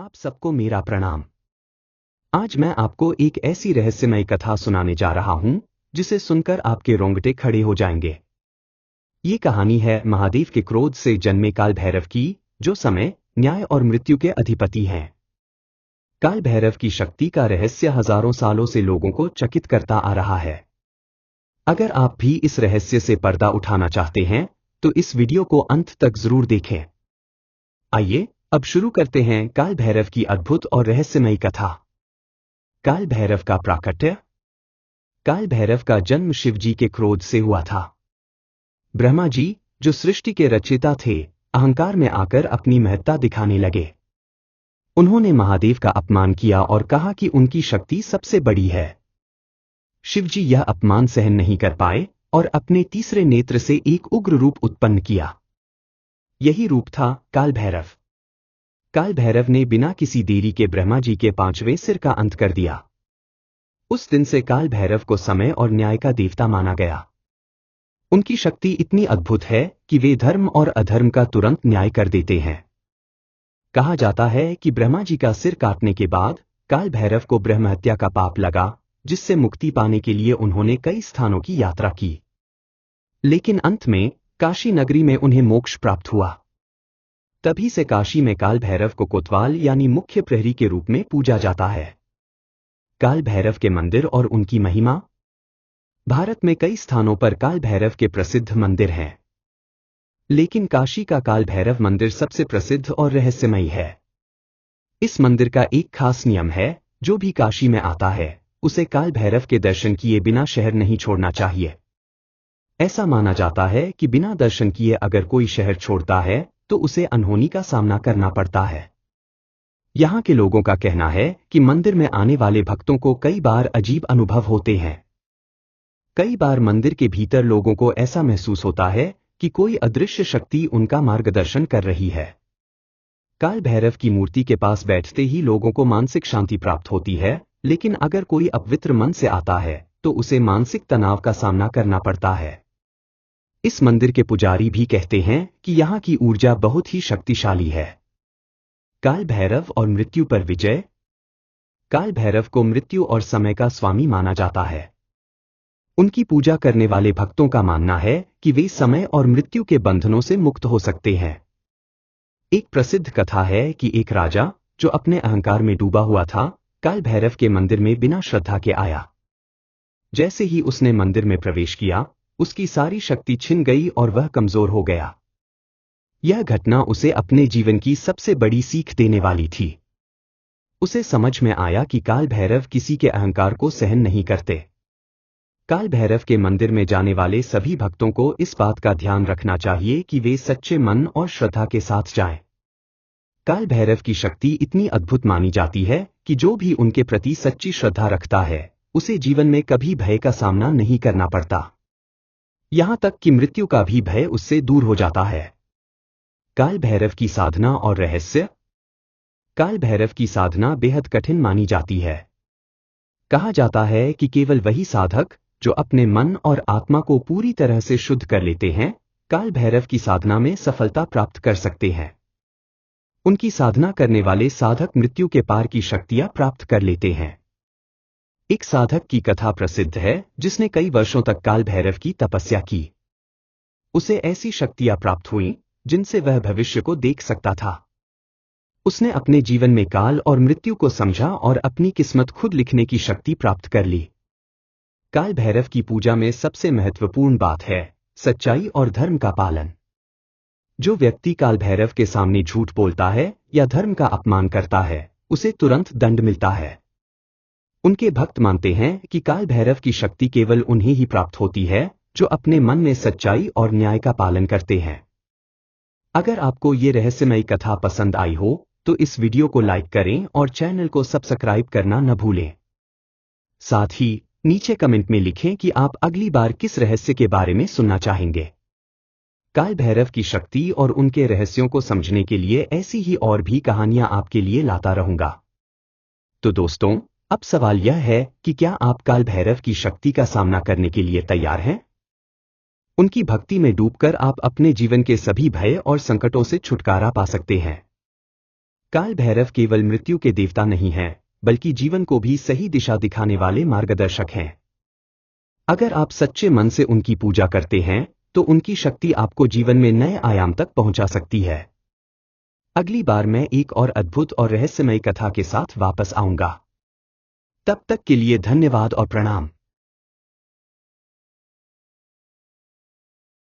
आप सबको मेरा प्रणाम। आज मैं आपको एक ऐसी रहस्यमय कथा सुनाने जा रहा हूं जिसे सुनकर आपके रोंगटे खड़े हो जाएंगे। ये कहानी है महादेव के क्रोध से जन्मे काल भैरव की, जो समय, न्याय और मृत्यु के अधिपति हैं। काल भैरव की शक्ति का रहस्य हजारों सालों से लोगों को चकित करता आ रहा है। अगर आप भी इस रहस्य से पर्दा उठाना चाहते हैं तो इस वीडियो को अंत तक जरूर देखें। आइए अब शुरू करते हैं काल भैरव की अद्भुत और रहस्यमयी कथा। काल भैरव का प्राकट्य। काल भैरव का जन्म शिवजी के क्रोध से हुआ था। ब्रह्मा जी, जो सृष्टि के रचयिता थे, अहंकार में आकर अपनी महत्ता दिखाने लगे। उन्होंने महादेव का अपमान किया और कहा कि उनकी शक्ति सबसे बड़ी है। शिवजी यह अपमान सहन नहीं कर पाए और अपने तीसरे नेत्र से एक उग्र रूप उत्पन्न किया। यही रूप था काल भैरव। काल भैरव ने बिना किसी देरी के ब्रह्मा जी के 5वें सिर का अंत कर दिया। उस दिन से काल भैरव को समय और न्याय का देवता माना गया। उनकी शक्ति इतनी अद्भुत है कि वे धर्म और अधर्म का तुरंत न्याय कर देते हैं। कहा जाता है कि ब्रह्मा जी का सिर काटने के बाद काल भैरव को ब्रह्महत्या का पाप लगा, जिससे मुक्ति पाने के लिए उन्होंने कई स्थानों की यात्रा की। लेकिन अंत में काशी नगरी में उन्हें मोक्ष प्राप्त हुआ। तभी से काशी में काल भैरव को कोतवाल यानी मुख्य प्रहरी के रूप में पूजा जाता है। काल भैरव के मंदिर और उनकी महिमा। भारत में कई स्थानों पर काल भैरव के प्रसिद्ध मंदिर हैं, लेकिन काशी का काल भैरव मंदिर सबसे प्रसिद्ध और रहस्यमयी है। इस मंदिर का एक खास नियम है, जो भी काशी में आता है उसे काल भैरव के दर्शन किए बिना शहर नहीं छोड़ना चाहिए। ऐसा माना जाता है कि बिना दर्शन किए अगर कोई शहर छोड़ता है तो उसे अनहोनी का सामना करना पड़ता है। यहाँ के लोगों का कहना है कि मंदिर में आने वाले भक्तों को कई बार अजीब अनुभव होते हैं। कई बार मंदिर के भीतर लोगों को ऐसा महसूस होता है कि कोई अदृश्य शक्ति उनका मार्गदर्शन कर रही है। काल भैरव की मूर्ति के पास बैठते ही लोगों को मानसिक शांति प्राप्त होती है, लेकिन अगर कोई अपवित्र मन से आता है तो उसे मानसिक तनाव का सामना करना पड़ता है। इस मंदिर के पुजारी भी कहते हैं कि यहाँ की ऊर्जा बहुत ही शक्तिशाली है। काल भैरव और मृत्यु पर विजय। काल भैरव को मृत्यु और समय का स्वामी माना जाता है। उनकी पूजा करने वाले भक्तों का मानना है कि वे समय और मृत्यु के बंधनों से मुक्त हो सकते हैं। एक प्रसिद्ध कथा है कि एक राजा, जो अपने अहंकार में डूबा हुआ था, काल भैरव के मंदिर में बिना श्रद्धा के आया। जैसे ही उसने मंदिर में प्रवेश किया, उसकी सारी शक्ति छिन गई और वह कमजोर हो गया। यह घटना उसे अपने जीवन की सबसे बड़ी सीख देने वाली थी। उसे समझ में आया कि काल भैरव किसी के अहंकार को सहन नहीं करते। काल भैरव के मंदिर में जाने वाले सभी भक्तों को इस बात का ध्यान रखना चाहिए कि वे सच्चे मन और श्रद्धा के साथ जाएं। काल भैरव की शक्ति इतनी अद्भुत मानी जाती है कि जो भी उनके प्रति सच्ची श्रद्धा रखता है, उसे जीवन में कभी भय का सामना नहीं करना पड़ता। यहां तक कि मृत्यु का भी भय उससे दूर हो जाता है। काल भैरव की साधना और रहस्य। काल भैरव की साधना बेहद कठिन मानी जाती है। कहा जाता है कि केवल वही साधक जो अपने मन और आत्मा को पूरी तरह से शुद्ध कर लेते हैं, काल भैरव की साधना में सफलता प्राप्त कर सकते हैं। उनकी साधना करने वाले साधक मृत्यु के पार की शक्तियां प्राप्त कर लेते हैं। एक साधक की कथा प्रसिद्ध है जिसने कई वर्षों तक काल भैरव की तपस्या की। उसे ऐसी शक्तियां प्राप्त हुईं जिनसे वह भविष्य को देख सकता था। उसने अपने जीवन में काल और मृत्यु को समझा और अपनी किस्मत खुद लिखने की शक्ति प्राप्त कर ली। काल भैरव की पूजा में सबसे महत्वपूर्ण बात है सच्चाई और धर्म का पालन। जो व्यक्ति काल भैरव के सामने झूठ बोलता है या धर्म का अपमान करता है, उसे तुरंत दंड मिलता है। उनके भक्त मानते हैं कि काल भैरव की शक्ति केवल उन्हें ही प्राप्त होती है जो अपने मन में सच्चाई और न्याय का पालन करते हैं। अगर आपको ये रहस्यमयी कथा पसंद आई हो तो इस वीडियो को लाइक करें और चैनल को सब्सक्राइब करना न भूलें। साथ ही नीचे कमेंट में लिखें कि आप अगली बार किस रहस्य के बारे में सुनना चाहेंगे। काल भैरव की शक्ति और उनके रहस्यों को समझने के लिए ऐसी ही और भी कहानियां आपके लिए लाता रहूंगा। तो दोस्तों, अब सवाल यह है कि क्या आप काल भैरव की शक्ति का सामना करने के लिए तैयार हैं? उनकी भक्ति में डूबकर आप अपने जीवन के सभी भय और संकटों से छुटकारा पा सकते हैं। काल भैरव केवल मृत्यु के देवता नहीं हैं, बल्कि जीवन को भी सही दिशा दिखाने वाले मार्गदर्शक हैं। अगर आप सच्चे मन से उनकी पूजा करते हैं, तो उनकी शक्ति आपको जीवन में नए आयाम तक पहुंचा सकती है। अगली बार मैं एक और अद्भुत और रहस्यमयी कथा के साथ वापस आऊंगा। तब तक के लिए धन्यवाद और प्रणाम।